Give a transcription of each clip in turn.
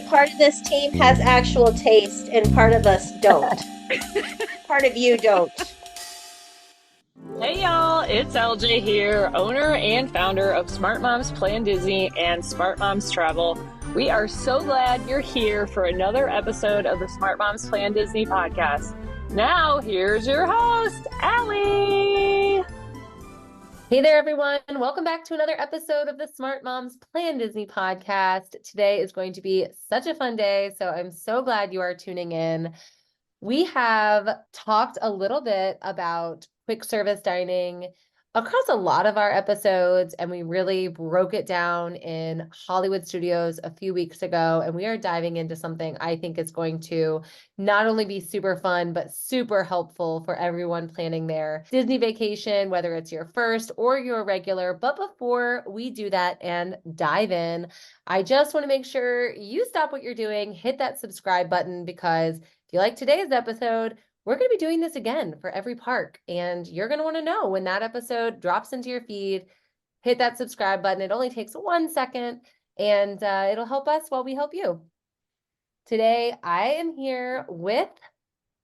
part of this team has actual taste and part of us don't. Part of you don't. Hey y'all, it's LJ here, owner and founder of Smart Moms Plan Disney and Smart Moms Travel. We are so glad you're here for another episode of the Smart Moms Plan Disney podcast. Now, here's your host, Allie. Hey there, everyone. Welcome back to another episode of the Smart Moms Plan Disney podcast. Today is going to be such a fun day, so I'm so glad you are tuning in. We have talked a little bit about quick service dining across a lot of our episodes, and we really broke it down in Hollywood Studios a few weeks ago, and we are diving into something I think is going to not only be super fun, but super helpful for everyone planning their Disney vacation, whether it's your first or your regular. But before we do that and dive in, I just want to make sure you stop what you're doing, hit that subscribe button, because if you like today's episode, we're going to be doing this again for every park, and you're going to want to know when that episode drops into your feed. Hit that subscribe button. It only takes 1 second, and it'll help us while we help you. Today, I am here with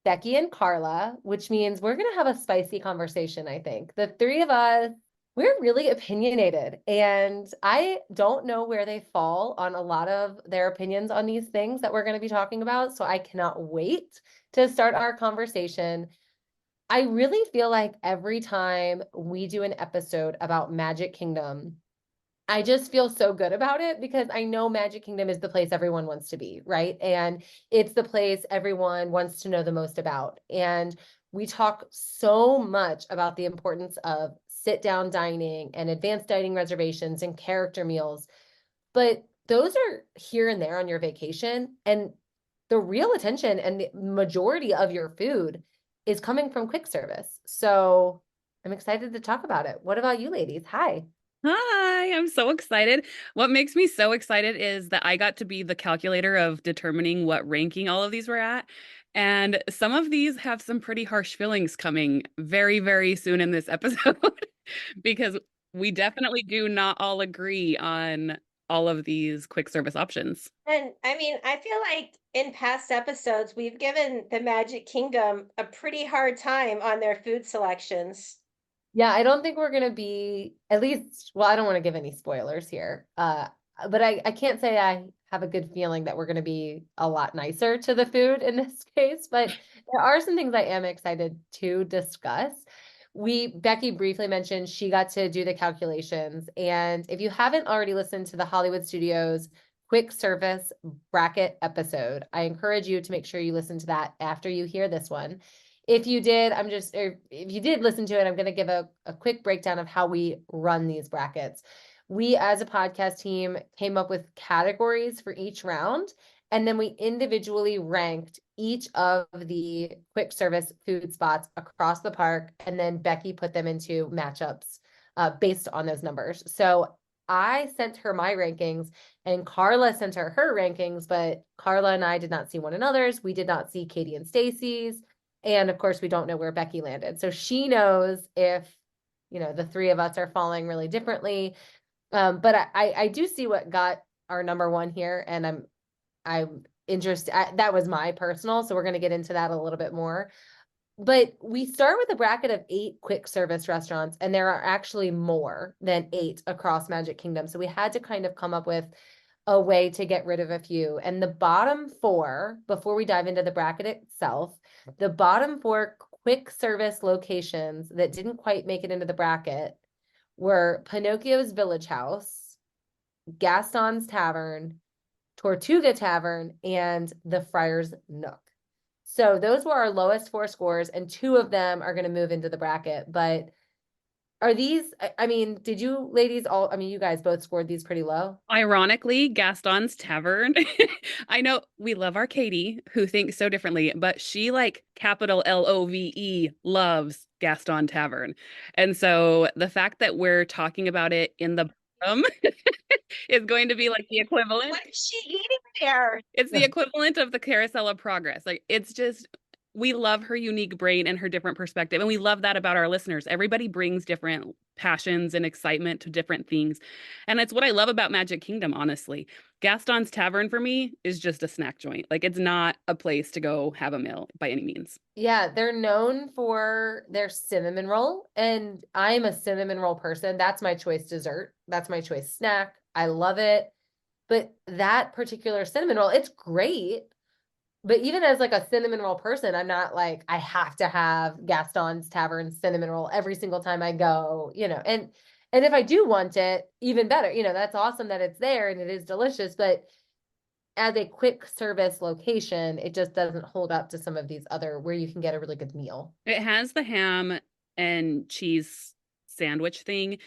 Becki and Karla, which means we're going to have a spicy conversation, I think. The three of us, we're really opinionated, and I don't know where they fall on a lot of their opinions on these things that we're going to be talking about, so I cannot wait to start our conversation. I really feel like every time we do an episode about Magic Kingdom, I just feel so good about it because I know Magic Kingdom is the place everyone wants to be, right? And it's the place everyone wants to know the most about. And we talk so much about the importance of sit-down dining and advanced dining reservations and character meals. But those are here and there on your vacation. And the real attention and the majority of your food is coming from quick service. So I'm excited to talk about it. What about you ladies? Hi. Hi, I'm so excited. What makes me so excited is that I got to be the calculator of determining what ranking all of these were at. And some of these have some pretty harsh feelings coming very, very soon in this episode because we definitely do not all agree on all of these quick service options. And I mean, I feel like in past episodes, we've given the Magic Kingdom a pretty hard time on their food selections. Yeah, I don't think we're going to be, at least, well, I don't want to give any spoilers here. But I can't say I have a good feeling that we're going to be a lot nicer to the food in this case, but there are some things I am excited to discuss. Becki briefly mentioned she got to do the calculations. And if you haven't already listened to the Hollywood Studios quick service bracket episode, I encourage you to make sure you listen to that after you hear this one. If you did, if you did listen to it, I'm going to give a quick breakdown of how we run these brackets. We, as a podcast team, came up with categories for each round, and then we individually ranked each of the quick service food spots across the park, and then Becki put them into matchups based on those numbers. So I sent her my rankings, and Karla sent her rankings, but Karla and I did not see one another's. We did not see Katie and Stacy's. And of course, we don't know where Becki landed. So she knows if, the three of us are falling really differently. But I do see what got our number one here. And I'm interested. That was my personal. So we're going to get into that a little bit more. But we start with a bracket of 8 quick service restaurants, and there are actually more than 8 across Magic Kingdom. So we had to kind of come up with a way to get rid of a few. And the bottom 4, before we dive into the bracket itself, the bottom 4 quick service locations that didn't quite make it into the bracket were Pinocchio's Village House, Gaston's Tavern, Tortuga Tavern, and the Friar's Nook. So those were our lowest 4 scores, and 2 of them are going to move into the bracket. But are these, I mean, did you ladies you guys both scored these pretty low? Ironically, Gaston's Tavern. I know we love our Katie, who thinks so differently, but she capital LOVE loves Gaston Tavern. And so the fact that we're talking about it in the bottom is going to be like the equivalent. What is she eating there? It's the equivalent of the Carousel of Progress. It's just, we love her unique brain and her different perspective. And we love that about our listeners. Everybody brings different passions and excitement to different things. And it's what I love about Magic Kingdom, honestly. Gaston's Tavern for me is just a snack joint. Like it's not a place to go have a meal by any means. Yeah, they're known for their cinnamon roll, and I'm a cinnamon roll person. That's my choice dessert. That's my choice snack. I love it. But that particular cinnamon roll, it's great. But even as like a cinnamon roll person, I'm not like I have to have Gaston's Tavern cinnamon roll every single time I go, and if I do want it, even better. That's awesome that it's there and it is delicious, but as a quick service location, it just doesn't hold up to some of these other where you can get a really good meal. It has the ham and cheese sandwich thing,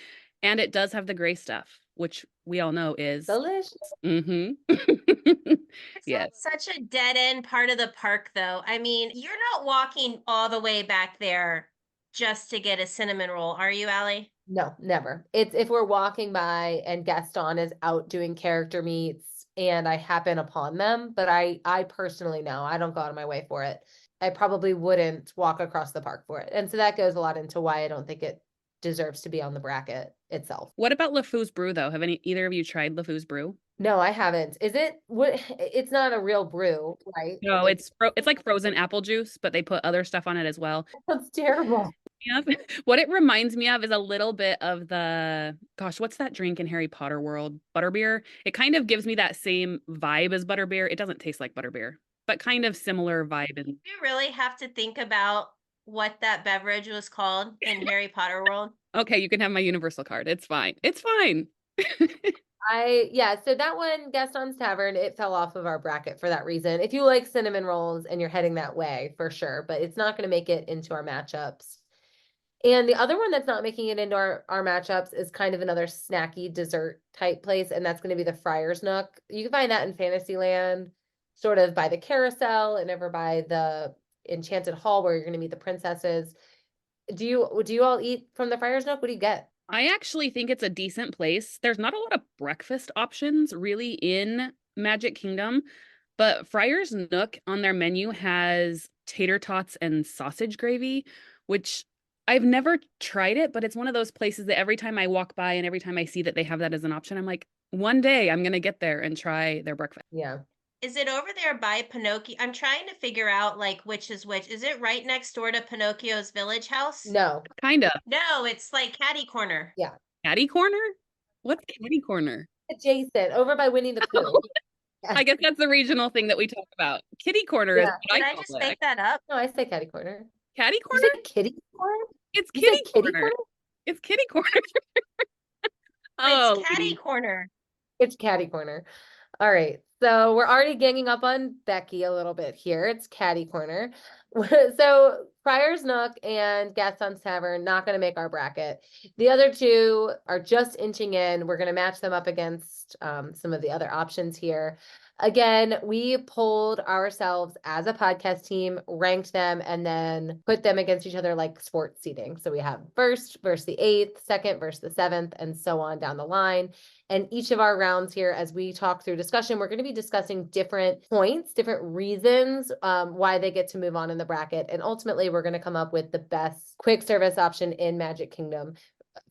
and it does have the gray stuff, which we all know is Delicious. mm-hmm. It's Yes. such a dead end part of the park, though. I mean, you're not walking all the way back there just to get a cinnamon roll, are you, Allie? No, never. It's if we're walking by and Gaston is out doing character meets and I happen upon them, but I personally know I don't go out of my way for it. I probably wouldn't walk across the park for it. And so that goes a lot into why I don't think it deserves to be on the bracket itself. What about LeFou's Brew though? Have either of you tried LeFou's Brew? No, I haven't. Is it what it's not a real brew, right? No, it's like frozen apple juice, but they put other stuff on it as well. That's terrible. Yeah. What it reminds me of is a little bit of the, gosh, what's that drink in Harry Potter world? Butterbeer. It kind of gives me that same vibe as butterbeer. It doesn't taste like butterbeer, but kind of similar vibe. And You really have to think about what that beverage was called in Harry Potter world. okay, you can have my universal card. It's fine. It's fine. So that one, Gaston's Tavern, it fell off of our bracket for that reason. If you like cinnamon rolls and you're heading that way, for sure, but it's not going to make it into our matchups. And the other one that's not making it into our matchups is kind of another snacky dessert type place, and that's going to be the Friar's Nook. You can find that in Fantasyland, sort of by the carousel and over by the Enchanted Hall where you're going to meet the princesses. Do you all eat from the Friar's Nook? What do you get? I actually think it's a decent place. There's not a lot of breakfast options really in Magic Kingdom, but Friar's Nook on their menu has tater tots and sausage gravy, which I've never tried it, but it's one of those places that every time I walk by and every time I see that they have that as an option, I'm like, one day I'm going to get there and try their breakfast. Yeah. Is it over there by Pinocchio? I'm trying to figure out like which is which. Is it right next door to Pinocchio's village house? No. Kind of. No, it's like Caddy Corner. Yeah. Caddy Corner? What's Caddy Corner? Adjacent, over by Winnie the Pooh. I guess that's the regional thing that we talk about. Kitty Corner is Yeah. what Did I I call just it. make that up? No, I say Caddy Corner. Caddy You Corner? say Kitty Corner? It's You Kitty say Kitty Corner. Corner? It's Kitty Corner. Oh, It's Caddy Corner. It's Caddy Corner. All right. So we're already ganging up on Becki a little bit here. It's Caddy Corner. So Friar's Nook and Gaston's Tavern not going to make our bracket. The other two are just inching in. We're going to match them up against some of the other options here. Again, we polled ourselves as a podcast team, ranked them, and then put them against each other like sports seating. So we have first versus the eighth, second versus the seventh, and so on down the line. And each of our rounds here, as we talk through discussion, we're going to be discussing different points, different reasons why they get to move on in the bracket. And ultimately, we're going to come up with the best quick service option in Magic Kingdom.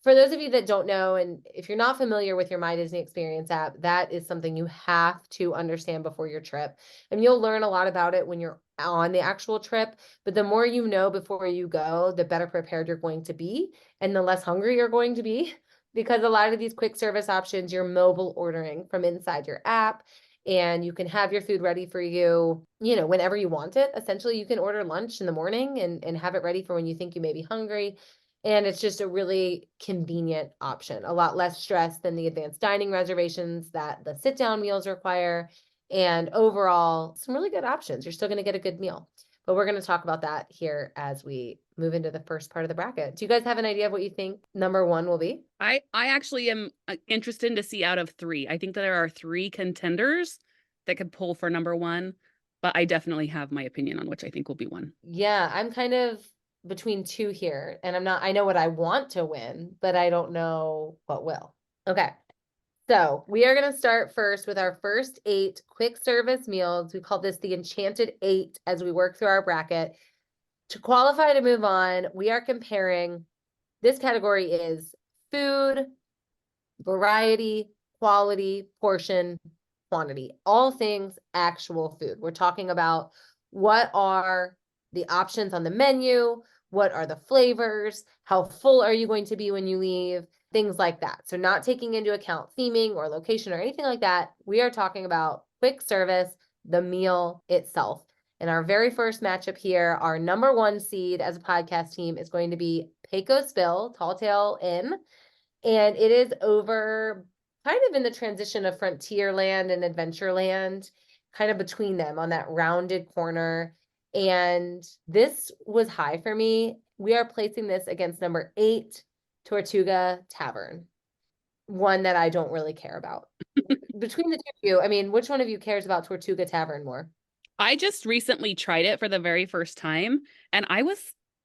For those of you that don't know, and if you're not familiar with your My Disney Experience app, that is something you have to understand before your trip. And you'll learn a lot about it when you're on the actual trip. But the more you know before you go, the better prepared you're going to be and the less hungry you're going to be. Because a lot of these quick service options, you're mobile ordering from inside your app and you can have your food ready for you, whenever you want it. Essentially, you can order lunch in the morning and have it ready for when you think you may be hungry. And it's just a really convenient option, a lot less stress than the advanced dining reservations that the sit-down meals require. And overall, some really good options. You're still going to get a good meal. But we're going to talk about that here as we move into the first part of the bracket. Do you guys have an idea of what you think number one will be? I actually am interested to see out of three. I think that there are three contenders that could pull for number one, but I definitely have my opinion on which I think will be one. Yeah, I'm kind of between two here, and I know what I want to win, but I don't know what will. Okay. So we are going to start first with our first 8 quick service meals. We call this the Enchanted 8 as we work through our bracket. To qualify to move on, we are comparing, this category is food, variety, quality, portion, quantity, all things actual food. We're talking about what are the options on the menu, what are the flavors, how full are you going to be when you leave, things like that. So not taking into account theming or location or anything like that. We are talking about quick service, the meal itself. In our very first matchup here, our number 1 seed as a podcast team is going to be Pecos Bill, Tall Tale Inn. And it is over kind of in the transition of Frontierland and Adventureland, kind of between them on that rounded corner. And this was high for me. We are placing this against number 8, Tortuga Tavern, one that I don't really care about. Between the two of you, I mean, which one of you cares about Tortuga Tavern more? I just recently tried it for the very first time, and I was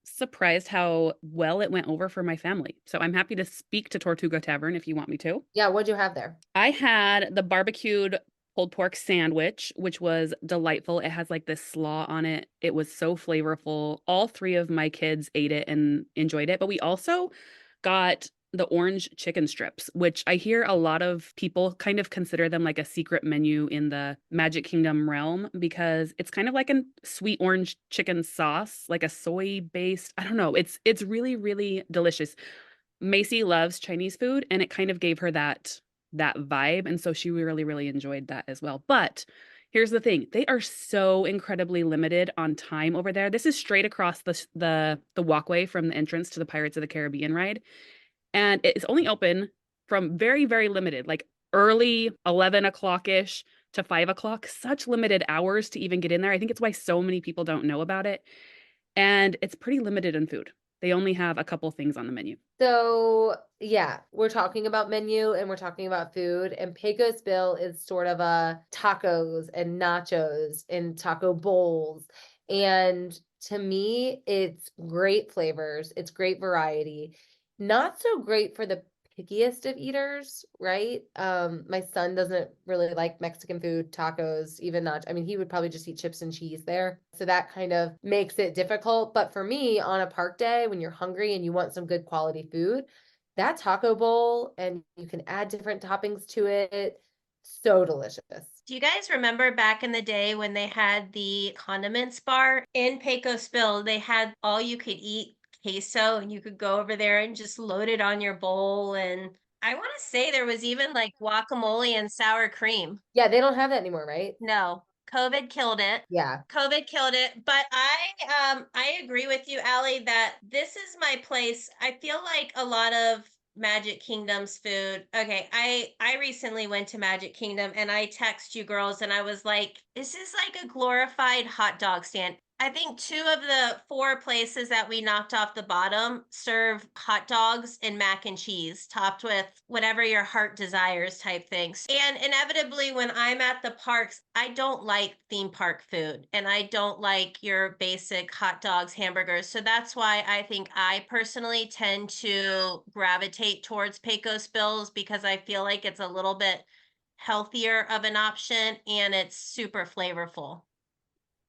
surprised how well it went over for my family. So I'm happy to speak to Tortuga Tavern if you want me to. Yeah, what'd you have there? I had the barbecued pulled pork sandwich, which was delightful. It has like this slaw on it. It was so flavorful. All 3 of my kids ate it and enjoyed it. But we also got the orange chicken strips, which I hear a lot of people kind of consider them like a secret menu in the Magic Kingdom realm because it's kind of like a sweet orange chicken sauce, like a soy based. I don't know. It's really really delicious. Macy loves Chinese food and it kind of gave her that vibe, and so she really really enjoyed that as well. But here's the thing, they are so incredibly limited on time over there. This is straight across the walkway from the entrance to the Pirates of the Caribbean ride, and it is only open from very very limited, like early 11 o'clock ish to 5 o'clock. Such limited hours to even get in there. I think it's why so many people don't know about it, and it's pretty limited in food. They only have a couple things on the menu. So yeah, we're talking about menu and we're talking about food, and Pecos Bill is sort of a tacos and nachos and taco bowls. And to me, it's great flavors, it's great variety. Not so great for the pickiest of eaters, right? My son doesn't really like Mexican food, tacos, even not, I mean, he would probably just eat chips and cheese there. So that kind of makes it difficult. But for me, on a park day, when you're hungry and you want some good quality food, that taco bowl, and you can add different toppings to it, so delicious. Do you guys remember back in the day when they had the condiments bar in Pecos Bill? They had all you could eat queso, and you could go over there and just load it on your bowl. And I want to say there was even like guacamole and sour cream. Yeah, they don't have that anymore, right? No, COVID killed it. Yeah. COVID killed it. But I agree with you, Allie, that this is my place. I feel like a lot of Magic Kingdom's food. Okay, I recently went to Magic Kingdom and I text you girls and I was like, is this like a glorified hot dog stand? I think 2 of the 4 places that we knocked off the bottom serve hot dogs and mac and cheese topped with whatever your heart desires type things. And inevitably, when I'm at the parks, I don't like theme park food and I don't like your basic hot dogs, hamburgers. So that's why I think I personally tend to gravitate towards Pecos Bills because I feel like it's a little bit healthier of an option and it's super flavorful.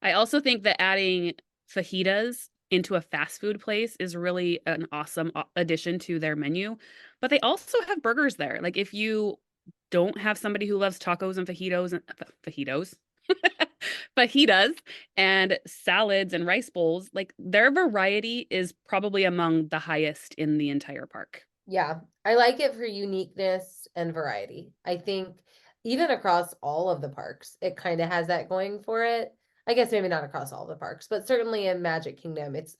I also think that adding fajitas into a fast food place is really an awesome addition to their menu. But they also have burgers there. Like if you don't have somebody who loves tacos and fajitos and fajitos, fajitas and salads and rice bowls, like their variety is probably among the highest in the entire park. Yeah, I like it for uniqueness and variety. I think even across all of the parks, it kind of has that going for it. I guess maybe not across all the parks, but certainly in Magic Kingdom, it's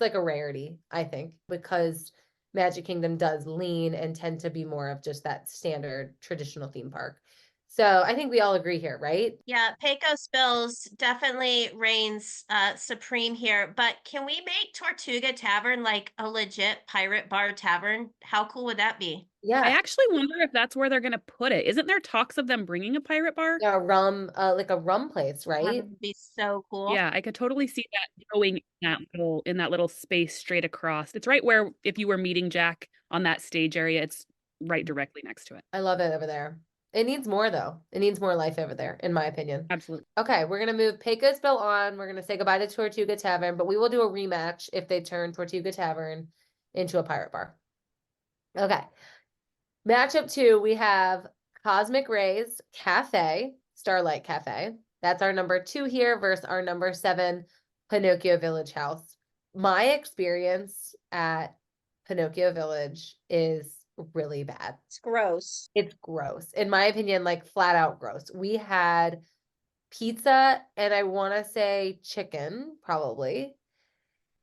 like a rarity, I think, because Magic Kingdom does lean and tend to be more of just that standard traditional theme park. So I think we all agree here, right? Yeah, Pecos Bills definitely reigns supreme here. But can we make Tortuga Tavern like a legit pirate bar tavern? How cool would that be? I Yeah. actually wonder if that's where they're going to put it. Isn't there talks of them bringing a pirate bar? A rum, like a rum place, That right? would be so cool. Yeah, I could totally see that going in that little space straight across. It's right where if you were meeting Jack on that stage area, it's right directly next to it. I love it over there. It needs more though. It needs more life over there, in my opinion. Absolutely. Okay, we're gonna move Pecos Bill on. We're gonna say goodbye to Tortuga Tavern, but we will do a rematch if they turn Tortuga Tavern into a pirate bar. Okay. Matchup 2, we have Cosmic Rays Cafe, Starlight Cafe. That's our number 2 here versus our number 7, Pinocchio Village House. My experience at Pinocchio Village is really bad. It's gross. It's gross. In my opinion, like flat out gross. We had pizza and I want to say chicken, probably.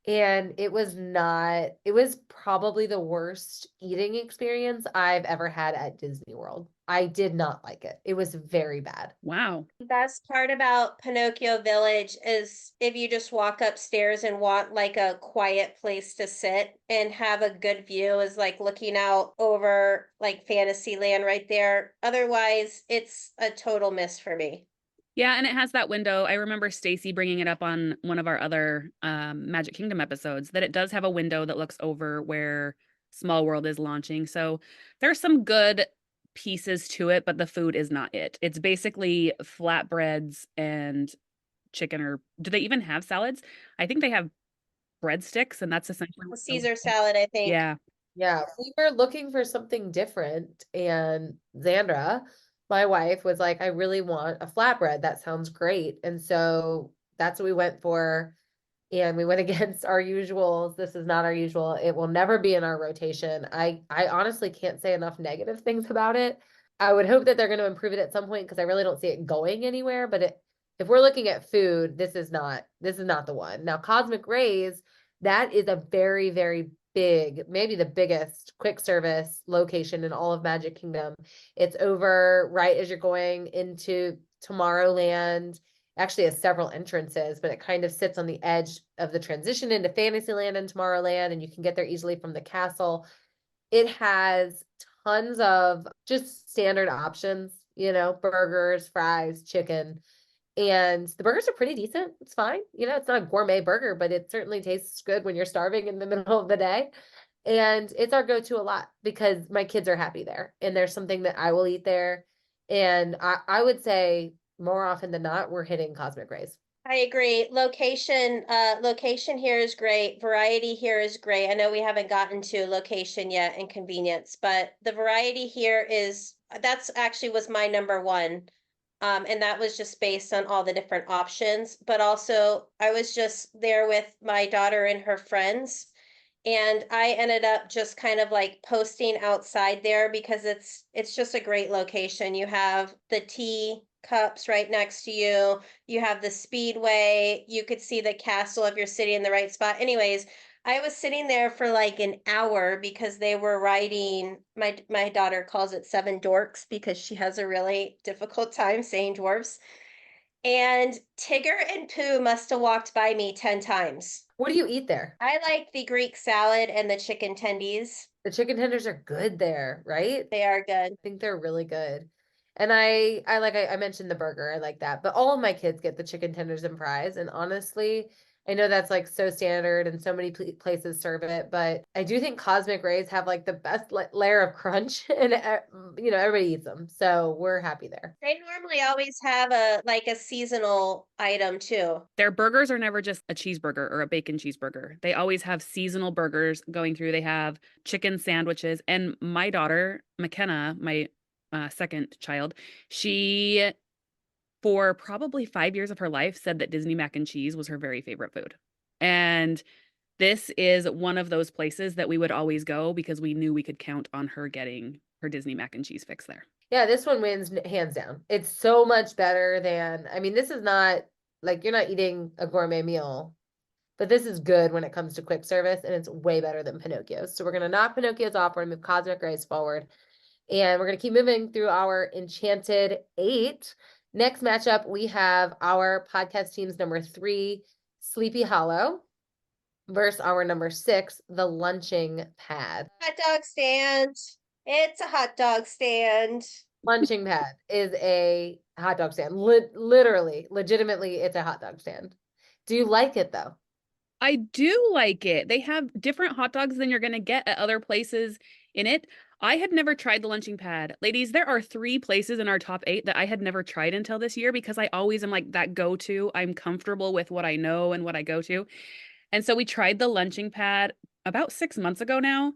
And it was not, it was probably the worst eating experience I've ever had at Disney World. I did not like it. It was very bad. Wow. Best part about Pinocchio Village is if you just walk upstairs and want like a quiet place to sit and have a good view, is like looking out over like Fantasyland right there. Otherwise, it's a total miss for me. Yeah, and it has that window. I remember Stacy bringing it up on one of our other Magic Kingdom episodes that it does have a window that looks over where Small World is launching. So there's some good pieces to it, but the food is not it. It's basically flatbreads and chicken, or do they even have salads? I think they have breadsticks, and that's essentially A what Caesar salad, I think. yeah. Yeah, we were looking for something different. And Xandra, my wife, was like, I really want a flatbread. That sounds great. And so that's what we went for. And we went against our usuals. This is not our usual. It will never be in our rotation. I honestly can't say enough negative things about it. I would hope that they're going to improve it at some point because I really don't see it going anywhere. But if we're looking at food, this is not the one. Now, Cosmic Rays, that is a very, very big, maybe the biggest quick service location in all of Magic Kingdom. It's over right as you're going into Tomorrowland. Actually has several entrances, but it kind of sits on the edge of the transition into Fantasyland and Tomorrowland, and you can get there easily from the castle. It has tons of just standard options, burgers, fries, chicken. And the burgers are pretty decent. It's fine. It's not a gourmet burger, but it certainly tastes good when you're starving in the middle of the day. And it's our go-to a lot because my kids are happy there. And there's something that I will eat there. And I would say more often than not, we're hitting Cosmic Rays. I agree. Location here is great. Variety here is great. I know we haven't gotten to location yet and convenience, but the variety here that's actually was my number one. And that was just based on all the different options. But also, I was just there with my daughter and her friends. And I ended up just kind of like posting outside there because it's just a great location. You have the tea cups right next to you. You have the speedway. You could see the castle if you're sitting in the right spot. Anyways, I was sitting there for like an hour because they were riding, my daughter calls it seven dorks because she has a really difficult time saying dwarfs. And Tigger and Pooh must have walked by me 10 times. What do you eat there? I like the Greek salad and the chicken tendies. The chicken tenders are good there, right? They are good. I think they're really good. And I mentioned the burger. I like that. But all of my kids get the chicken tenders and fries. And honestly, I know that's like so standard and so many places serve it, but I do think Cosmic Rays have like the best layer of crunch and everybody eats them. So we're happy there. They normally always have a seasonal item too. Their burgers are never just a cheeseburger or a bacon cheeseburger. They always have seasonal burgers going through. They have chicken sandwiches. And my daughter, McKenna, my second child, she, for probably 5 years of her life, said that Disney mac and cheese was her very favorite food. And this is one of those places that we would always go because we knew we could count on her getting her Disney mac and cheese fix there. Yeah, this one wins hands down. It's so much better than, I mean, this is not like you're not eating a gourmet meal, but this is good when it comes to quick service and it's way better than Pinocchio's. So we're going to knock Pinocchio's off. We're going to move Cosmic Rays forward and we're going to keep moving through our Enchanted 8. Next matchup, we have our podcast team's number 3, Sleepy Hollow, versus our number 6, The Lunching Pad. Hot dog stand. It's a hot dog stand. Lunching Pad is a hot dog stand. Literally, legitimately, it's a hot dog stand. Do you like it though? I do like it. They have different hot dogs than you're going to get at other places in it. I had never tried the lunching pad. Ladies, there are 3 places in our top 8 that I had never tried until this year because I always am like that go-to. I'm comfortable with what I know and what I go to. And so we tried the lunching pad about 6 months ago now,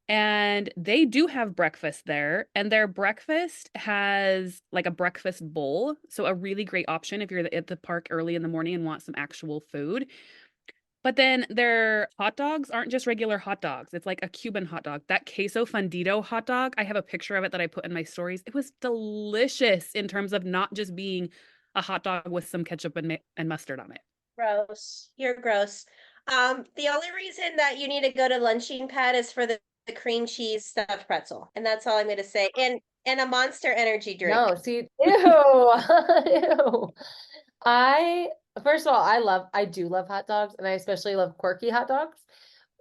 And they do have breakfast there, and their breakfast has like a breakfast bowl. So a really great option if you're at the park early in the morning and want some actual food. But then their hot dogs aren't just regular hot dogs. It's like a Cuban hot dog. That queso fundido hot dog, I have a picture of it that I put in my stories. It was delicious in terms of not just being a hot dog with some ketchup and mustard on it. Gross. You're gross. The only reason that you need to go to Lunching Pad is for the cream cheese stuffed pretzel. And that's all I'm gonna say. And a Monster Energy drink. No, see, ew, ew. I, first of all, I do love hot dogs, and I especially love quirky hot dogs.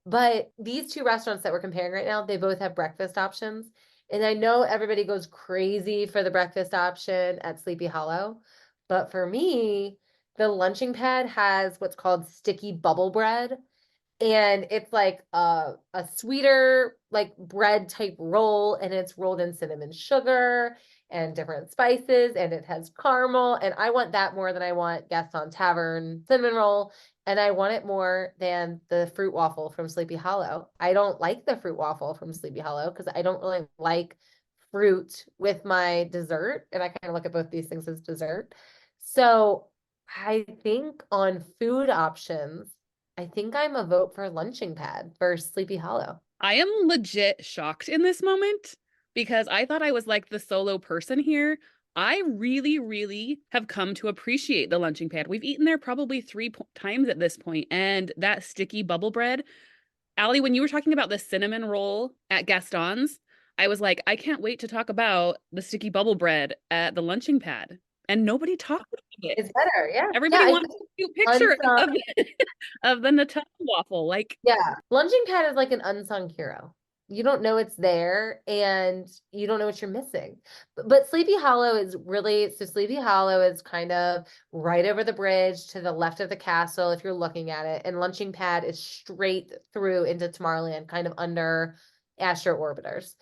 But these two restaurants that we're comparing right now, they both have breakfast options. And I know everybody goes crazy for the breakfast option at Sleepy Hollow. But for me, the lunching pad has what's called sticky bubble bread, and it's like a sweeter like bread type roll, and it's rolled in cinnamon sugar and different spices, and it has caramel, and I want that more than I want Gaston Tavern cinnamon roll, and I want it more than the fruit waffle from Sleepy Hollow. I don't like the fruit waffle from Sleepy Hollow because I don't really like fruit with my dessert, and I kind of look at both these things as dessert. So I think on food options, I think I'm a vote for Lunching Pad versus Sleepy Hollow. I am legit shocked in this moment because I thought I was like the solo person here. I really, really have come to appreciate the lunching pad. We've eaten there probably times at this point, and that sticky bubble bread. Allie, when you were talking about the cinnamon roll at Gaston's, I was like, I can't wait to talk about the sticky bubble bread at the lunching pad. And nobody talked about it. It's better, yeah. Yeah, Everybody I wants think a cute picture unsung, of of the Nutella waffle. Like, yeah. Lunching Pad is like an unsung hero. You don't know it's there, and you don't know what you're missing. But Sleepy Hollow is really, so Sleepy Hollow is kind of right over the bridge to the left of the castle if you're looking at it. And Lunching Pad is straight through into Tomorrowland, kind of under Astro Orbiters.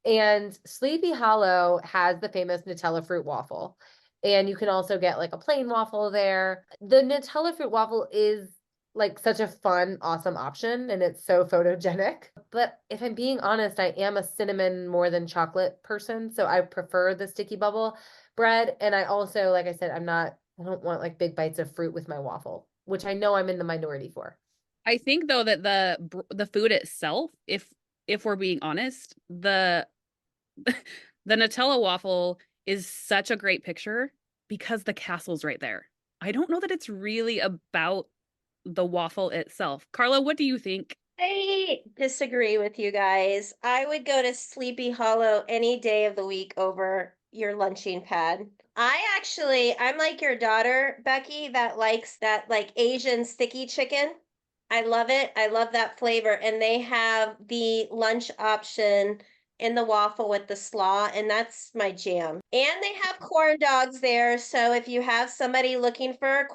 And Sleepy Hollow has the famous Nutella fruit waffle. And you can also get like a plain waffle there. The Nutella fruit waffle is like such a fun, awesome option, and it's so photogenic. But if I'm being honest, I am a cinnamon more than chocolate person, so I prefer the sticky bubble bread. And I also, like I said, I don't want like big bites of fruit with my waffle, which I know I'm in the minority for. I think though that the food itself, if we're being honest, the Nutella waffle is such a great picture because the castle's right there. I don't know that it's really about the waffle itself. Karla, what do you think? I disagree with you guys. I would go to Sleepy Hollow any day of the week over your lunching pad. I'm like your daughter, Becky, that likes that like Asian sticky chicken. I love it. I love that flavor. And they have the lunch option in the waffle with the slaw, and that's my jam. And they have corn dogs there. So if you have somebody looking for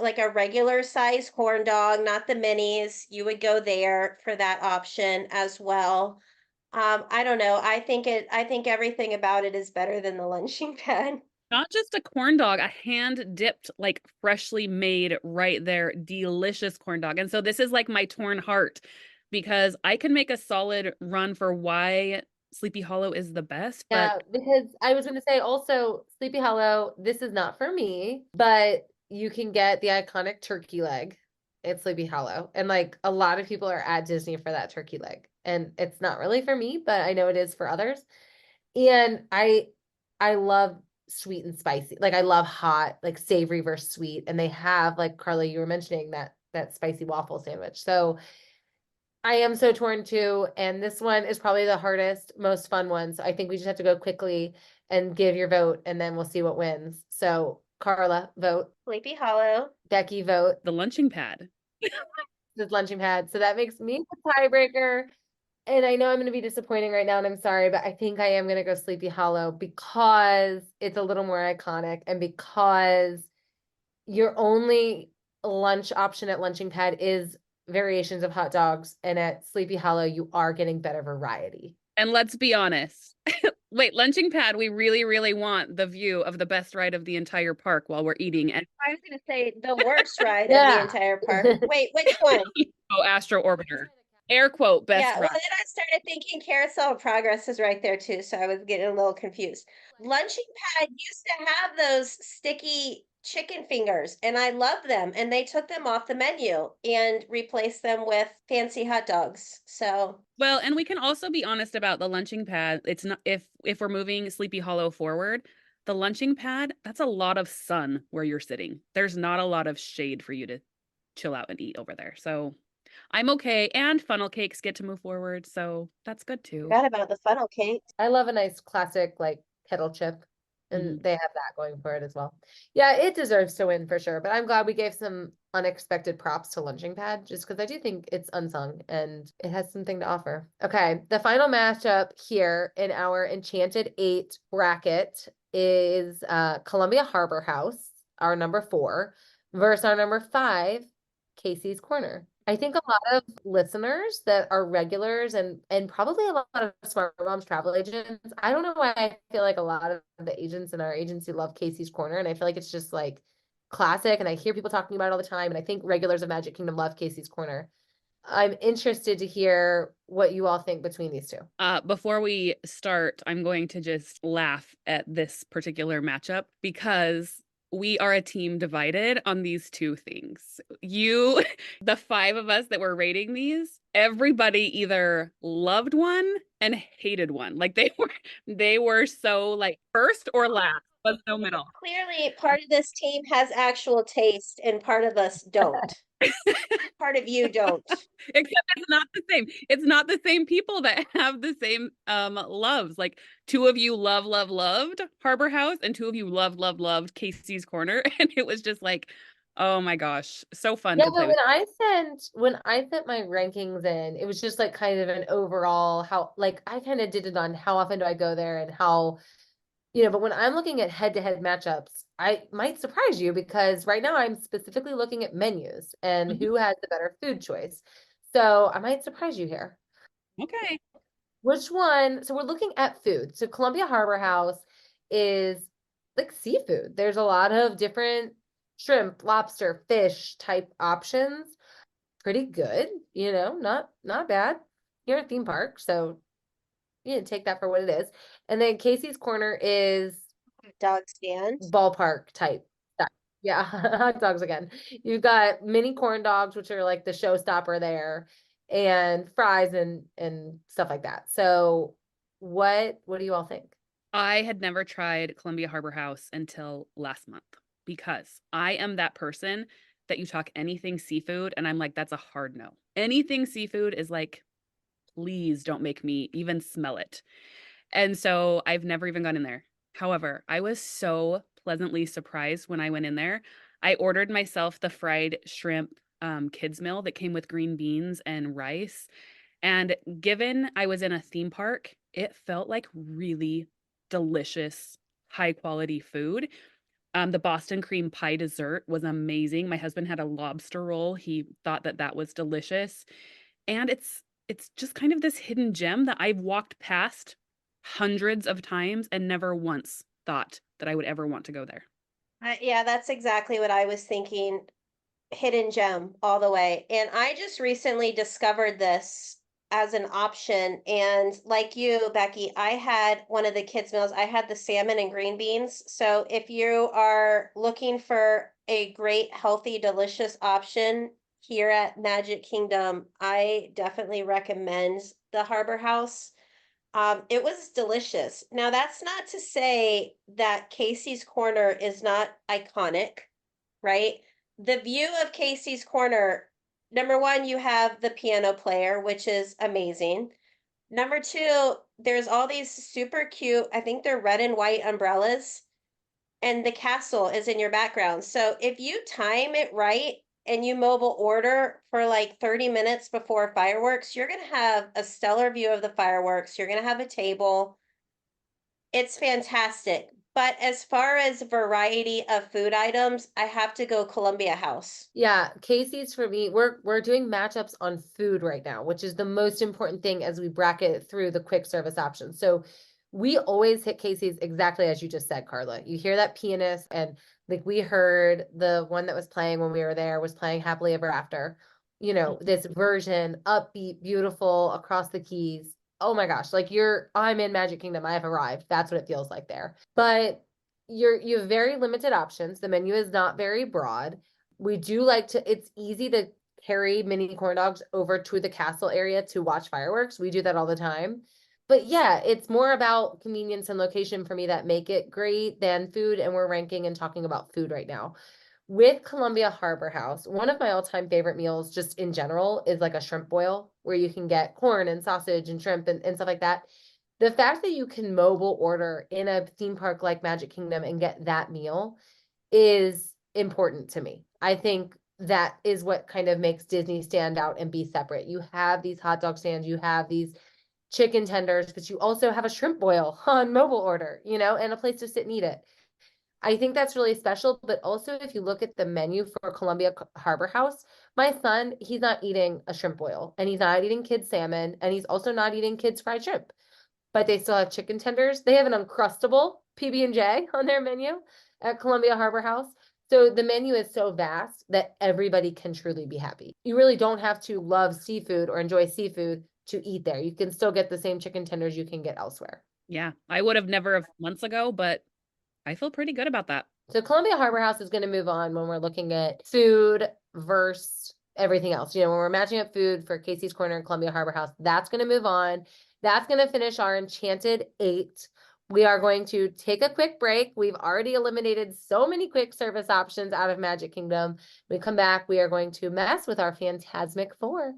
like a regular size corn dog, not the minis, you would go there for that option as well. I don't know. I think everything about it is better than the lunching pad. Not just a corn dog, a hand dipped, like freshly made right there, delicious corn dog. And so this is like my torn heart because I can make a solid run for why Sleepy Hollow is the best, but Yeah, because I was going to say also Sleepy Hollow, this is not for me, but you can get the iconic turkey leg at Sleepy Hollow. And like a lot of people are at Disney for that turkey leg. And it's not really for me, but I know it is for others. And I love sweet and spicy. Like I love hot, like savory versus sweet. And they have, like Karla, you were mentioning that spicy waffle sandwich. So I am so torn too, and this one is probably the hardest, most fun one. So I think we just have to go quickly and give your vote, and then we'll see what wins. So Karla, vote. Sleepy Hollow. Becky, vote. the lunching pad. This lunching pad. So that makes me the tiebreaker. And I know I'm going to be disappointing right now, and I'm sorry, but I think I am going to go Sleepy Hollow because it's a little more iconic, and because your only lunch option at Lunching Pad is variations of hot dogs, and at Sleepy Hollow, you are getting better variety. And let's be honest. Wait, lunching pad, we really, really want the view of the best ride of the entire park while we're eating. And I was going to say the worst ride of the Yeah. entire park. Wait, which one? oh, Astro Orbiter. Air quote, best Yeah, well, ride. then I started thinking Carousel of Progress is right there too, so I was getting a little confused. Lunching Pad used to have those sticky chicken fingers, and I loved them, and they took them off the menu and replaced them with fancy hot dogs. So, Well, and we can also be honest about the lunching pad. It's not if we're moving Sleepy Hollow forward, the lunching pad, that's a lot of sun where you're sitting. There's not a lot of shade for you to chill out and eat over there. So I'm okay. And funnel cakes get to move forward, so that's good too. forgot about the funnel cake. I love a nice classic like kettle chip, and Mhm. they have that going for it as well. Yeah, it deserves to win for sure, but I'm glad we gave some unexpected props to Lunching Pad just because I do think it's unsung and it has something to offer. Okay, the final matchup here in our Enchanted 8 bracket is Columbia Harbor House, our number 4, versus our number 5, Casey's Corner. I think a lot of listeners that are regulars and probably a lot of Smart Moms travel agents. I don't know why I feel like a lot of the agents in our agency love Casey's Corner, and I feel like it's just like classic, and I hear people talking about it all the time, and I think regulars of Magic Kingdom love Casey's Corner. I'm interested to hear what you all think between these two. Before we start, I'm going to just laugh at this particular matchup because we are a team divided on these two things. You, the five of us that were rating these, everybody either loved one and hated one. Like they were so like first or last, was no middle. Clearly, part of this team has actual taste, and part of us don't. Part of you don't. Except it's not the same. It's not the same people that have the same loves. Like two of you loved Harbor House and two of you loved Casey's Corner. And it was just like, oh my gosh, so fun Yeah, to play but with. when I sent my rankings in, it was just like kind of an overall how like I kind of did it on how often do I go there and how but when I'm looking at head-to-head matchups, I might surprise you because right now I'm specifically looking at menus and Mhm. who has the better food choice. So I might surprise you here. Okay. Which one? So we're looking at food. So Columbia Harbor House is like seafood. There's a lot of different shrimp, lobster, fish type options. Pretty good, not bad. You're a theme park, so take that for what it is. And then Casey's Corner is Dog stand. ballpark type stuff. Yeah, hot dogs again. You've got mini corn dogs, which are like the showstopper there, and fries and stuff like that. So what do you all think? I had never tried Columbia Harbor House until last month because I am that person that you talk anything seafood and I'm like, that's a hard no. Anything seafood is like, please don't make me even smell it. And so I've never even gone in there. However, I was so pleasantly surprised when I went in there. I ordered myself the fried shrimp kids meal that came with green beans and rice. And given I was in a theme park, it felt like really delicious, high quality food. The Boston cream pie dessert was amazing. My husband had a lobster roll. He thought that that was delicious. And it's just kind of this hidden gem that I've walked past hundreds of times and never once thought that I would ever want to go there. Yeah, that's exactly what I was thinking. Hidden gem all the way. And I just recently discovered this as an option. And like you, Becki, I had one of the kids' meals. I had the salmon and green beans. So if you are looking for a great, healthy, delicious option here at Magic Kingdom, I definitely recommend the Harbor House. It was delicious. Now, that's not to say that Casey's Corner is not iconic, right? The view of Casey's Corner, number one, you have the piano player, which is amazing. Number two, there's all these super cute, I think they're red and white umbrellas, and the castle is in your background. So if you time it right and you mobile order for like 30 minutes before fireworks, you're going to have a stellar view of the fireworks. You're going to have a table. It's fantastic. But as far as variety of food items, I have to go Columbia House. Yeah, Casey's for me. We're doing matchups on food right now, which is the most important thing as we bracket through the quick service options. So we always hit Casey's exactly as you just said, Karla. You hear that pianist, and like we heard the one that was playing when we were there was playing Happily Ever After. this version, upbeat, beautiful, across the keys. Oh my gosh, like I'm in Magic Kingdom. I have arrived. That's what it feels like there. But you have very limited options. The menu is not very broad. We do like it's easy to carry mini corn dogs over to the castle area to watch fireworks. We do that all the time. But yeah, it's more about convenience and location for me that make it great than food. And we're ranking and talking about food right now. With Columbia Harbor House, one of my all-time favorite meals just in general is like a shrimp boil where you can get corn and sausage and shrimp and stuff like that. The fact that you can mobile order in a theme park like Magic Kingdom and get that meal is important to me. I think that is what kind of makes Disney stand out and be separate. You have these hot dog stands, you have these chicken tenders, but you also have a shrimp boil on mobile order, and a place to sit and eat it. I think that's really special, but also if you look at the menu for Columbia Harbor House, my son, he's not eating a shrimp boil and he's not eating kids salmon and he's also not eating kids fried shrimp, but they still have chicken tenders. They have an Uncrustable PB&J on their menu at Columbia Harbor House. So the menu is so vast that everybody can truly be happy. You really don't have to love seafood or enjoy seafood to eat there. You can still get the same chicken tenders you can get elsewhere. Yeah, I would have never have months ago, but I feel pretty good about that. So Columbia Harbor House is going to move on when we're looking at food versus everything else. When we're matching up food for Casey's Corner and Columbia Harbor House, that's going to move on. That's going to finish our Enchanted 8. We are going to take a quick break. We've already eliminated so many quick service options out of Magic Kingdom. When we come back, we are going to mess with our Fantasmic 4.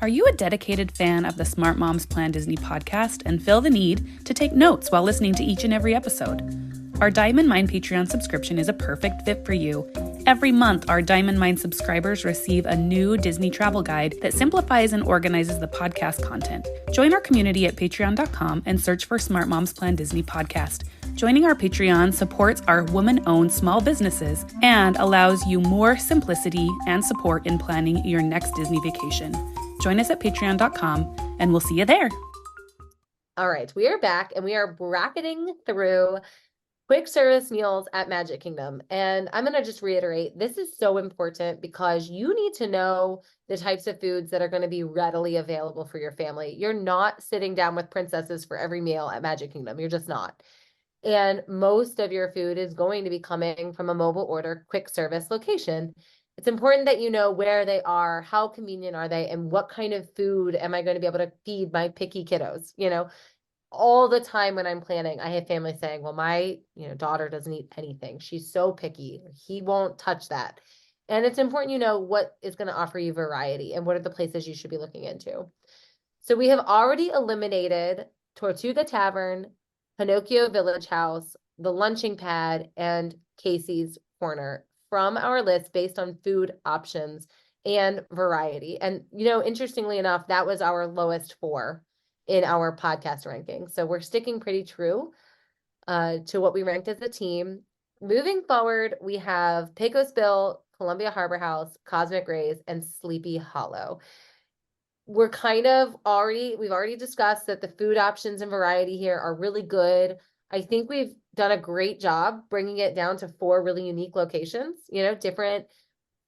Are you a dedicated fan of the Smart Moms Plan Disney podcast and feel the need to take notes while listening to each and every episode? Our Diamond Mine Patreon subscription is a perfect fit for you. Every month, our Diamond Mine subscribers receive a new Disney travel guide that simplifies and organizes the podcast content. Join our community at patreon.com and search for Smart Moms Plan Disney podcast. Joining our Patreon supports our woman-owned small businesses and allows you more simplicity and support in planning your next Disney vacation. Join us at patreon.com and we'll see you there. All right, we are back and we are bracketing through quick service meals at Magic Kingdom. And I'm going to just reiterate, this is so important because you need to know the types of foods that are going to be readily available for your family. You're not sitting down with princesses for every meal at Magic Kingdom. You're just not. And most of your food is going to be coming from a mobile order quick service location. It's important that you know where they are, how convenient are they, and what kind of food am I going to be able to feed my picky kiddos, all the time when I'm planning, I have families saying, well, my, daughter doesn't eat anything. She's so picky. He won't touch that. And it's important, what is going to offer you variety and what are the places you should be looking into. So we have already eliminated Tortuga Tavern, Pinocchio Village House, the Lunching Pad, and Casey's Corner from our list based on food options and variety. And, interestingly enough, that was our lowest 4 in our podcast ranking. So we're sticking pretty true to what we ranked as a team. Moving forward, we have Pecos Bill, Columbia Harbor House, Cosmic Rays, and Sleepy Hollow. We've already discussed that the food options and variety here are really good. I think we've done a great job bringing it down to 4 really unique locations, different.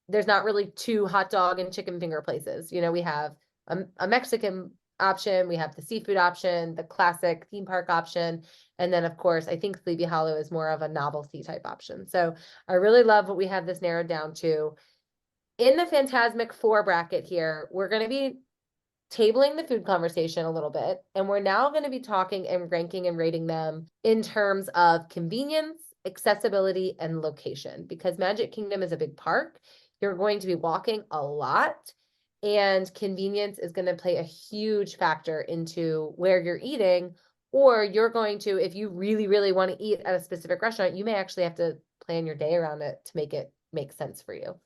There's not really 2 hot dog and chicken finger places. We have a Mexican option, we have the seafood option, the classic theme park option, and then of course I think Sleepy Hollow is more of a novelty type option. So I really love what we have this narrowed down to. In the Fantasmic 4 bracket here, we're going to be tabling the food conversation a little bit, and we're now going to be talking and ranking and rating them in terms of convenience, accessibility, and location, because Magic Kingdom is a big park. You're going to be walking a lot. And convenience is going to play a huge factor into where you're eating, or you're going to, if you really, really want to eat at a specific restaurant, you may actually have to plan your day around it to make it make sense for you.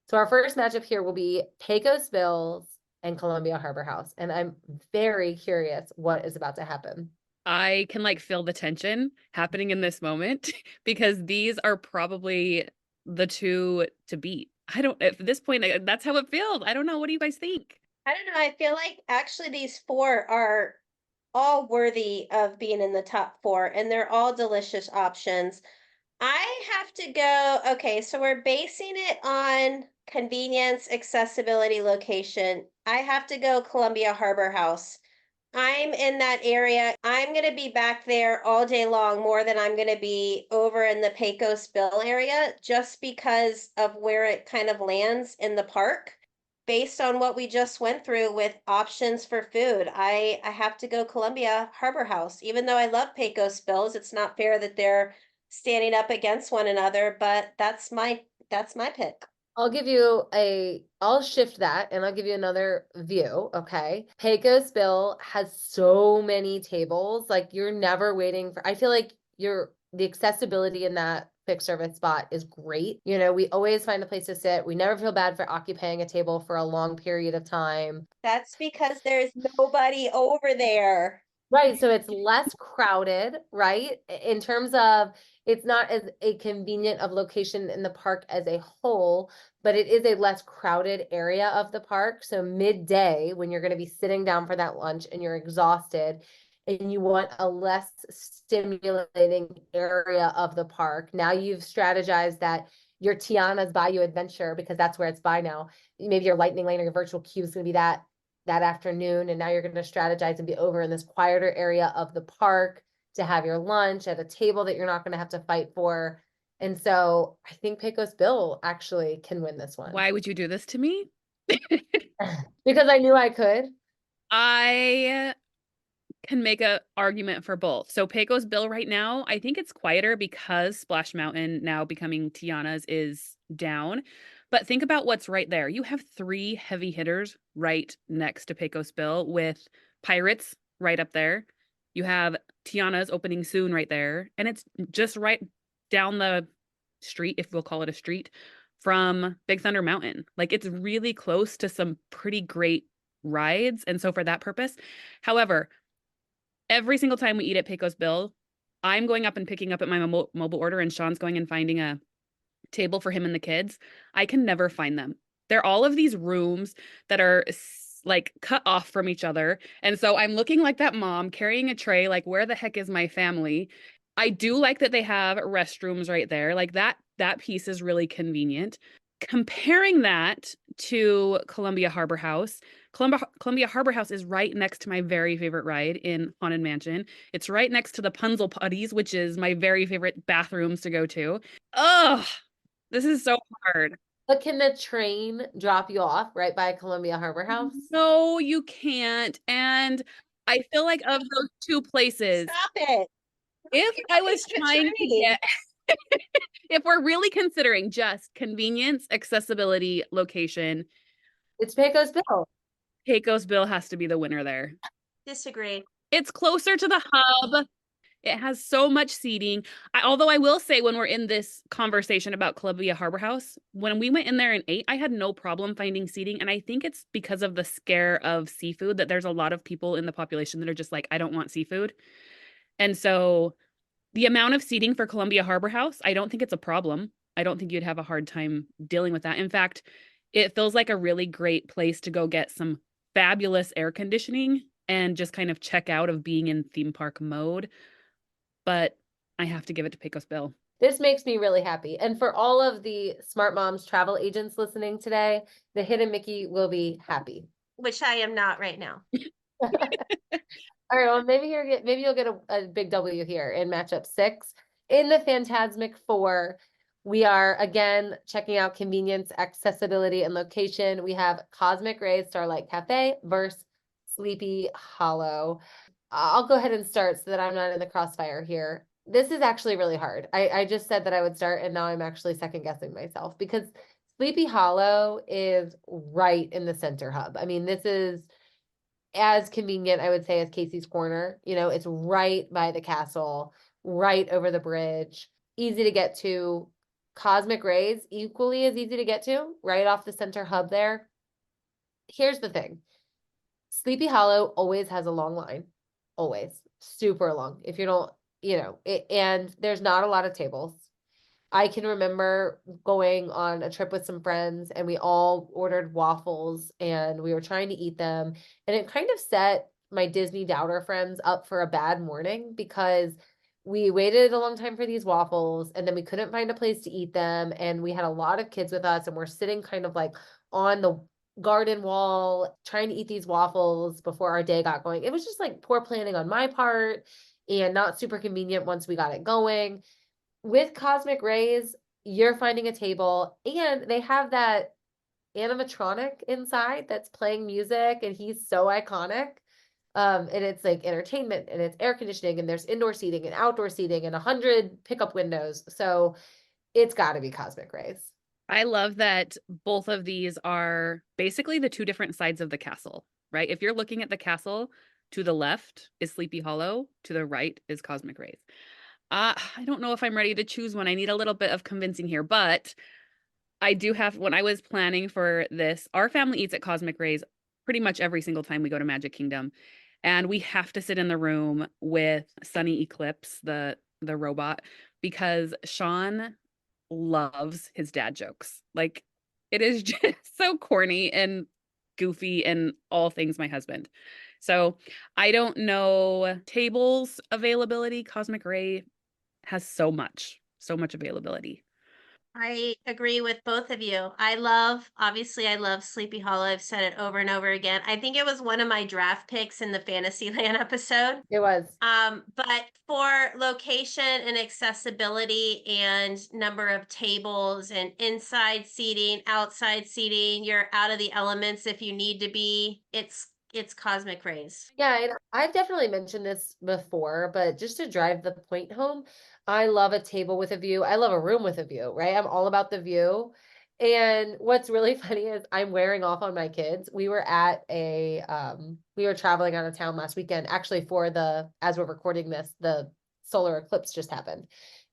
So our first matchup here will be Pecos Bills and Columbia Harbor House. And I'm very curious what is about to happen. I can feel the tension happening in this moment because these are probably the 2 to beat. At this point, that's how it feels. I don't know. What do you guys think? I don't know. I feel like actually these 4 are all worthy of being in the top 4, and they're all delicious options. I have to go. Okay, so we're basing it on convenience, accessibility, location. I have to go Columbia Harbor House. I'm in that area. I'm going to be back there all day long more than I'm going to be over in the Pecos Bill area just because of where it kind of lands in the park. Based on what we just went through with options for food, I have to go Columbia Harbor House. Even though I love Pecos Bills, it's not fair that they're standing up against one another, but that's my pick. I'll shift that and I'll give you another view, okay? Pecos Bill has so many tables, like you're never waiting for, I feel like the accessibility in that quick service spot is great. You know, we always find a place to sit. We never feel bad for occupying a table for a long period of time. That's because there's nobody over there. Right, so it's less crowded, right? In terms of it's not as a convenient of location in the park as a whole, but it is a less crowded area of the park. So midday, when you're going to be sitting down for that lunch and you're exhausted and you want a less stimulating area of the park, now you've strategized that your Tiana's Bayou Adventure, because that's where it's by now. Maybe your Lightning Lane or your virtual queue is going to be that afternoon, and now you're going to strategize and be over in this quieter area of the park to have your lunch at a table that you're not going to have to fight for. And so I think Pecos Bill actually can win this one. Why would you do this to me? Because I knew I could. I can make a argument for both. So Pecos Bill right now, I think it's quieter because Splash Mountain now becoming Tiana's is down. But think about what's right there. You have three heavy hitters right next to Pecos Bill with Pirates right up there. You have Tiana's opening soon right there. And it's just right down the street, if we'll call it a street, from Big Thunder Mountain. Like it's really close to some pretty great rides. And so for that purpose, however, every single time we eat at Pecos Bill, I'm going up and picking up at my mobile order, and Sean's going and finding a table for him and the kids. I can never find them. They're all of these rooms that are like cut off from each other. And so I'm looking like that mom carrying a tray, like, where the heck is my family? I do like that they have restrooms right there. Like that piece is really convenient. Comparing that to Columbia Harbor House, Columbia Harbor House is right next to my very favorite ride in Haunted Mansion. It's right next to the Punzel Putties, which is my very favorite bathrooms to go to. Ugh, this is so hard. But can the train drop you off right by Columbia Harbor House? No, you can't. And I feel like of those two places, Stop it. if I was It's the trying to train. get, if we're really considering just convenience, accessibility, location, It's Pecos Bill. Pecos Bill has to be the winner there. Disagree. It's closer to the hub. It has so much seating. Although I will say, when we're in this conversation about Columbia Harbor House, when we went in there and ate, I had no problem finding seating. And I think it's because of the scare of seafood that there's a lot of people in the population that are just like, I don't want seafood. And so the amount of seating for Columbia Harbor House, I don't think it's a problem. I don't think you'd have a hard time dealing with that. In fact, it feels like a really great place to go get some fabulous air conditioning and just kind of check out of being in theme park mode. But I have to give it to Pecos Bill. This makes me really happy. And for all of the Smart Moms travel agents listening today, the Hidden Mickey will be happy. Which I am not right now. All right, well, maybe you'll get a big W here in matchup 6. In the Phantasmic 4, we are again checking out convenience, accessibility, and location. We have Cosmic Rays Starlight Cafe versus Sleepy Hollow. I'll go ahead and start so that I'm not in the crossfire here. This is actually really hard. I just said that I would start, and now I'm actually second guessing myself because Sleepy Hollow is right in the center hub. I mean, this is as convenient, I would say, as Casey's Corner. You know, it's right by the castle, right over the bridge, easy to get to. Cosmic Rays, equally as easy to get to, right off the center hub there. Here's the thing. Sleepy Hollow always has a long line. Always. Super long. If you don't, and there's not a lot of tables. I can remember going on a trip with some friends and we all ordered waffles and we were trying to eat them. And it kind of set my Disney doubter friends up for a bad morning because we waited a long time for these waffles, and then we couldn't find a place to eat them. And we had a lot of kids with us, and we're sitting kind of like on the garden wall trying to eat these waffles before our day got going. It was just like poor planning on my part and not super convenient once we got it going. With Cosmic Rays, you're finding a table, and they have that animatronic inside that's playing music, and he's so iconic. And it's like entertainment, and it's air conditioning, and there's indoor seating and outdoor seating and 100 pickup windows. So it's got to be Cosmic Rays. I love that both of these are basically the two different sides of the castle, right? If you're looking at the castle, to the left is Sleepy Hollow, to the right is Cosmic Rays. I don't know if I'm ready to choose one. I need a little bit of convincing here, but I do have, when I was planning for this, our family eats at Cosmic Rays pretty much every single time we go to Magic Kingdom. And we have to sit in the room with Sunny Eclipse, the robot, because Sean loves his dad jokes. Like, it is just so corny and goofy and all things my husband. So I don't know tables availability. Cosmic Ray has so much availability. I agree with both of you. Obviously, I love Sleepy Hollow. I've said it over and over again. I think it was one of my draft picks in the Fantasyland episode. It was. But for location and accessibility and number of tables and inside seating, outside seating, you're out of the elements if you need to be. It's Cosmic Rays. Yeah, and I've definitely mentioned this before, but just to drive the point home, I love a table with a view. I love a room with a view, right? I'm all about the view. And what's really funny is I'm wearing off on my kids. We were at we were traveling out of town last weekend, actually for as we're recording this, the solar eclipse just happened.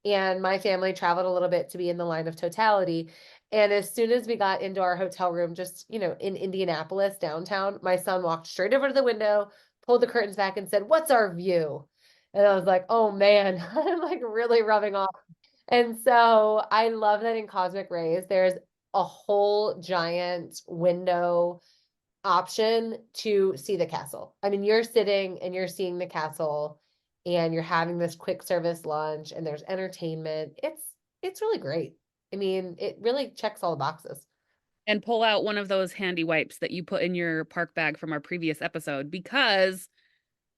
And my family traveled a little bit to be in the line of totality. And as soon as we got into our hotel room, just, in Indianapolis, downtown, my son walked straight over to the window, pulled the curtains back and said, "What's our view?" And I was like, "Oh man," I'm like really rubbing off. And so I love that in Cosmic Rays, there's a whole giant window option to see the castle. I mean, you're sitting and you're seeing the castle, and you're having this quick service lunch, and there's entertainment. It's really great. I mean, it really checks all the boxes. And pull out one of those handy wipes that you put in your park bag from our previous episode, because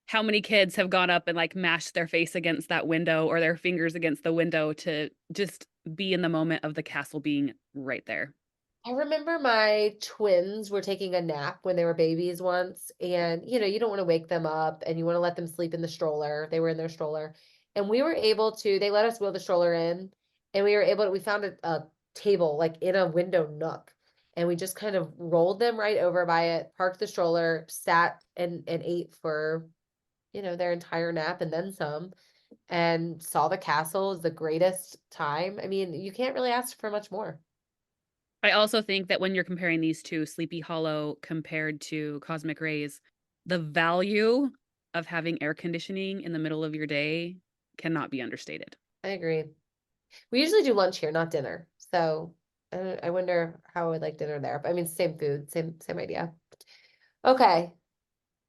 how many kids have gone up and like mashed their face against that window or their fingers against the window to just be in the moment of the castle being right there. I remember my twins were taking a nap when they were babies once, and you don't want to wake them up, and you want to let them sleep in the stroller. They were in their stroller, and they let us wheel the stroller in, and we found a table like in a window nook, and we just kind of rolled them right over by it, parked the stroller, sat and ate for, their entire nap and then some, and saw the castle. Is the greatest time. I mean, you can't really ask for much more. I also think that when you're comparing these two, Sleepy Hollow compared to Cosmic Rays, the value of having air conditioning in the middle of your day cannot be understated. I agree. We usually do lunch here, not dinner. So I wonder how I would like dinner there. But I mean, same food, same idea. Okay.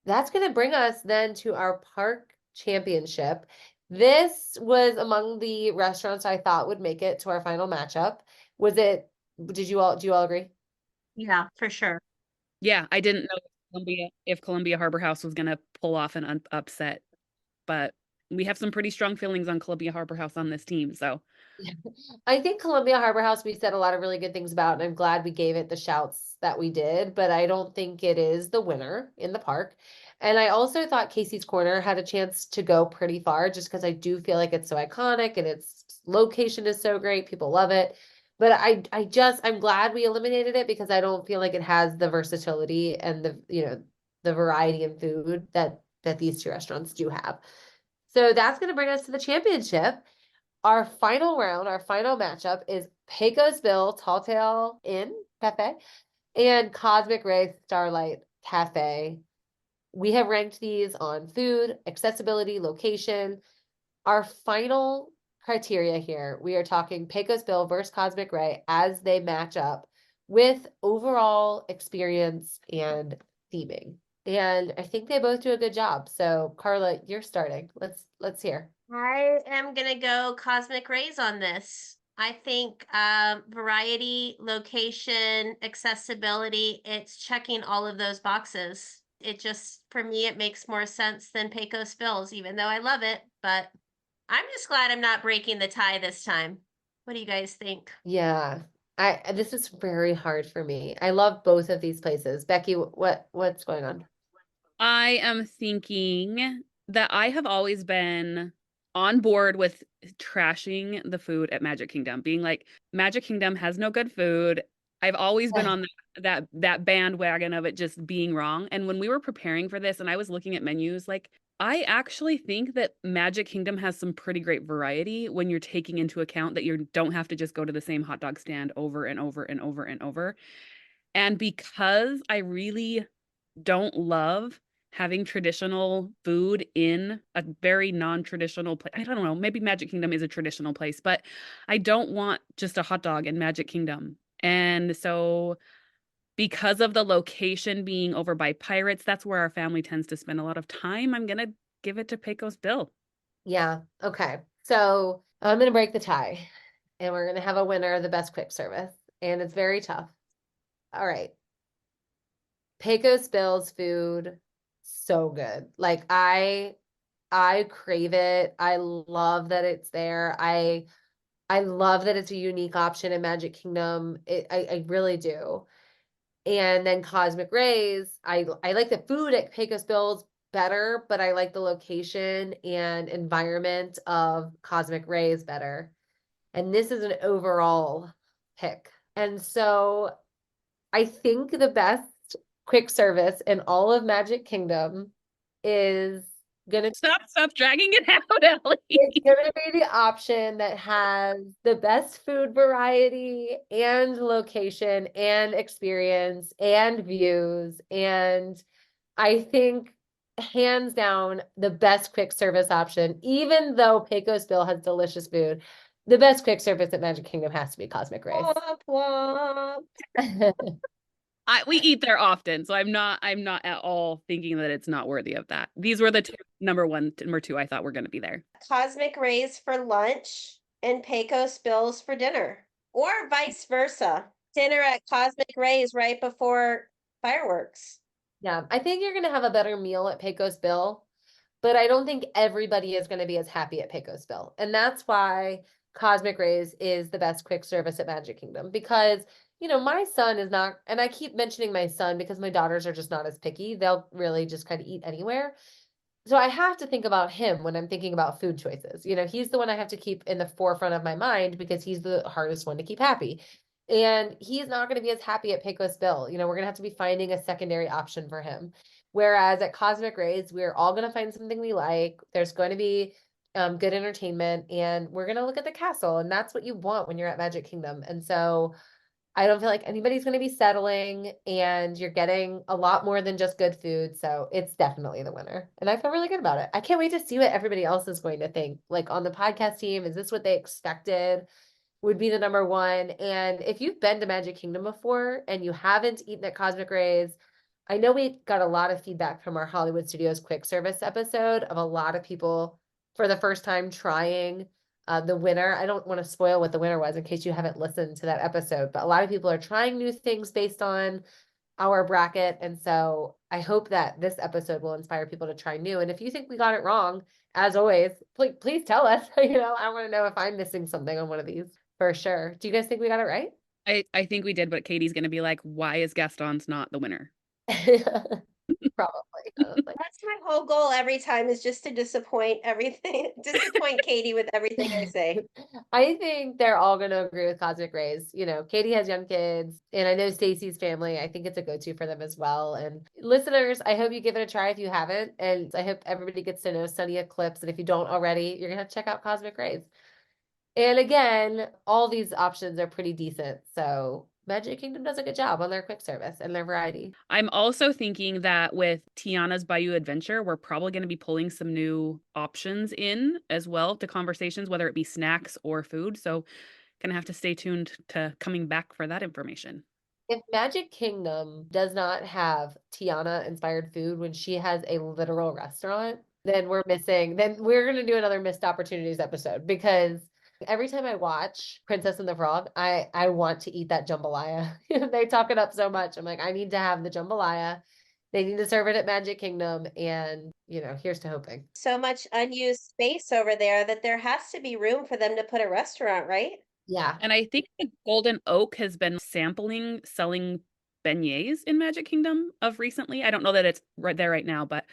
That's going to bring us then to our park championship. This was among the restaurants I thought would make it to our final matchup. Do you all agree? Yeah, for sure. Yeah, I didn't know if Columbia Harbor House was going to pull off an upset, but we have some pretty strong feelings on Columbia Harbor House on this team. So I think Columbia Harbor House, we said a lot of really good things about, and I'm glad we gave it the shouts that we did, but I don't think it is the winner in the park. And I also thought Casey's Corner had a chance to go pretty far, just because I do feel like it's so iconic and its location is so great. People love it. But I'm glad we eliminated it, because I don't feel like it has the versatility and the variety in food that these two restaurants do have. So that's going to bring us to the championship. Our final round, our final matchup is Pecos Bill Tall Tale Inn Cafe and Cosmic Ray Starlight Cafe. We have ranked these on food, accessibility, location. Our final criteria here, we are talking Pecos Bill versus Cosmic Ray as they match up with overall experience and theming. And I think they both do a good job. So Karla, you're starting. Let's hear. I am gonna go Cosmic Rays on this. I think variety, location, accessibility, it's checking all of those boxes. It just, for me, it makes more sense than Pecos Bills, even though I love it. But I'm just glad I'm not breaking the tie this time. What do you guys think? Yeah. This is very hard for me. I love both of these places. Becki, what's going on? I am thinking that I have always been on board with trashing the food at Magic Kingdom, being like, Magic Kingdom has no good food. I've always been on that bandwagon of it just being wrong. And when we were preparing for this and I was looking at menus, like I actually think that Magic Kingdom has some pretty great variety when you're taking into account that you don't have to just go to the same hot dog stand over and over and over and over. And because I really don't love having traditional food in a very non-traditional place. I don't know, maybe Magic Kingdom is a traditional place, but I don't want just a hot dog in Magic Kingdom. And so because of the location being over by Pirates, that's where our family tends to spend a lot of time. I'm gonna give it to Pecos Bill. Yeah. Okay. So I'm going to break the tie and we're going to have a winner of the best quick service. And it's very tough. All right. Pecos Bill's food, so good. Like I crave it. I love that it's there. I love that it's a unique option in Magic Kingdom. I really do. And then Cosmic Rays, I like the food at Pecos Bill's better, but I like the location and environment of Cosmic Rays better. And this is an overall pick. And so I think the best quick service in all of Magic Kingdom is gonna Stop dragging it out, Ellie. it's gonna be the option that has the best food variety and location and experience and views. And I think hands down the best quick service option, even though Pecos Bill has delicious food, the best quick service at Magic Kingdom has to be Cosmic Race. Womp womp. We eat there often, so I'm not at all thinking that it's not worthy of that. These were the two, number one, number two I thought were going to be there. Cosmic Rays for lunch and Pecos Bills for dinner, or vice versa. Dinner at Cosmic Rays right before fireworks. Yeah, I think you're gonna have a better meal at Pecos Bill, but I don't think everybody is gonna be as happy at Pecos Bill. And that's why Cosmic Rays is the best quick service at Magic Kingdom because my son is not, and I keep mentioning my son because my daughters are just not as picky. They'll really just kind of eat anywhere. So I have to think about him when I'm thinking about food choices. He's the one I have to keep in the forefront of my mind because he's the hardest one to keep happy. And he's not going to be as happy at Pecos Bill. We're going to have to be finding a secondary option for him. Whereas at Cosmic Rays, we're all going to find something we like. There's going to be good entertainment, and we're going to look at the castle. And that's what you want when you're at Magic Kingdom. And so I don't feel like anybody's going to be settling, and you're getting a lot more than just good food. So it's definitely the winner. And I feel really good about it. I can't wait to see what everybody else is going to think. Like on the podcast team, is this what they expected? Would be the number one. And if you've been to Magic Kingdom before and you haven't eaten at Cosmic Rays, I know we got a lot of feedback from our Hollywood Studios quick service episode of a lot of people for the first time trying the winner. I don't want to spoil what the winner was in case you haven't listened to that episode, but a lot of people are trying new things based on our bracket. And so I hope that this episode will inspire people to try new. And if you think we got it wrong, as always, please tell us. I want to know if I'm missing something on one of these for sure. Do you guys think we got it right? I think we did, but Katie's going to be like, why is Gaston's not the winner? Probably. That's my whole goal every time, is just to disappoint Katie with everything I say. I think they're all going to agree with Cosmic Rays. Katie has young kids, and I know Stacy's family. I think it's a go-to for them as well. And listeners, I hope you give it a try if you haven't. And I hope everybody gets to know Sunny Eclipse. And if you don't already, you're going to have to check out Cosmic Rays. And again, all these options are pretty decent. So Magic Kingdom does a good job on their quick service and their variety. I'm also thinking that with Tiana's Bayou Adventure, we're probably going to be pulling some new options in as well to conversations, whether it be snacks or food. So going to have to stay tuned to coming back for that information. If Magic Kingdom does not have Tiana inspired food when she has a literal restaurant, then we're going to do another missed opportunities episode, because every time I watch Princess and the Frog, I want to eat that jambalaya. They talk it up so much. I'm like, I need to have the jambalaya. They need to serve it at Magic Kingdom, and here's to hoping. So much unused space over there that there has to be room for them to put a restaurant, right? Yeah. And I think the Golden Oak has been selling beignets in Magic Kingdom of recently. I don't know that it's right there right now, but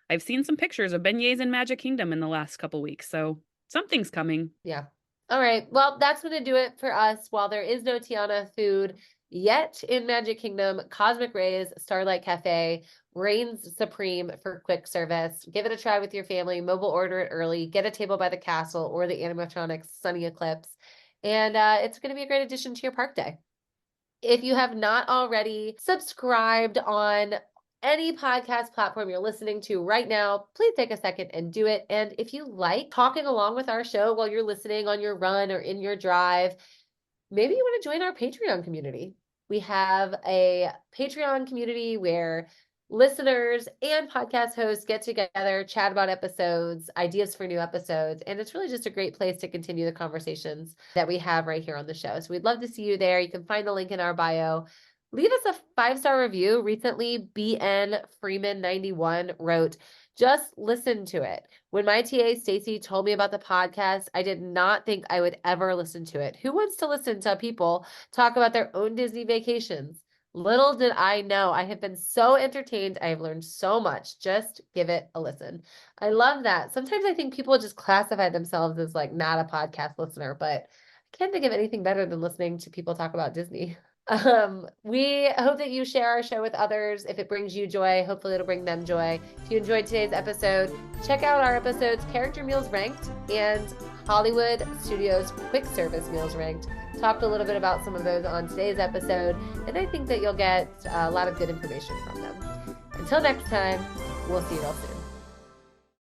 I've seen some pictures of beignets in Magic Kingdom in the last couple weeks. So something's coming. Yeah. All right. Well, that's going to do it for us. While there is no Tiana food yet in Magic Kingdom, Cosmic Rays Starlight Cafe reigns supreme for quick service. Give it a try with your family. Mobile order it early. Get a table by the castle or the animatronics Sunny Eclipse. And it's going to be a great addition to your park day. If you have not already subscribed on any podcast platform you're listening to right now, please take a second and do it. And if you like talking along with our show while you're listening on your run or in your drive, maybe you want to join our Patreon community. We have a Patreon community where listeners and podcast hosts get together, chat about episodes, ideas for new episodes, and it's really just a great place to continue the conversations that we have right here on the show. So we'd love to see you there. You can find the link in our bio. Leave us a 5-star review. Recently, BN Freeman 91 wrote, "Just listen to it. When my TA Stacy told me about the podcast, I did not think I would ever listen to it. Who wants to listen to people talk about their own Disney vacations? Little did I know. I have been so entertained. I have learned so much. Just give it a listen." I love that. Sometimes I think people just classify themselves as like not a podcast listener, but I can't think of anything better than listening to people talk about Disney. We hope that you share our show with others. If it brings you joy, hopefully it'll bring them joy. If you enjoyed today's episode, check out our episodes Character Meals Ranked and Hollywood Studios Quick Service Meals Ranked. Talked a little bit about some of those on today's episode, and I think that you'll get a lot of good information from them. Until next time, we'll see you real soon.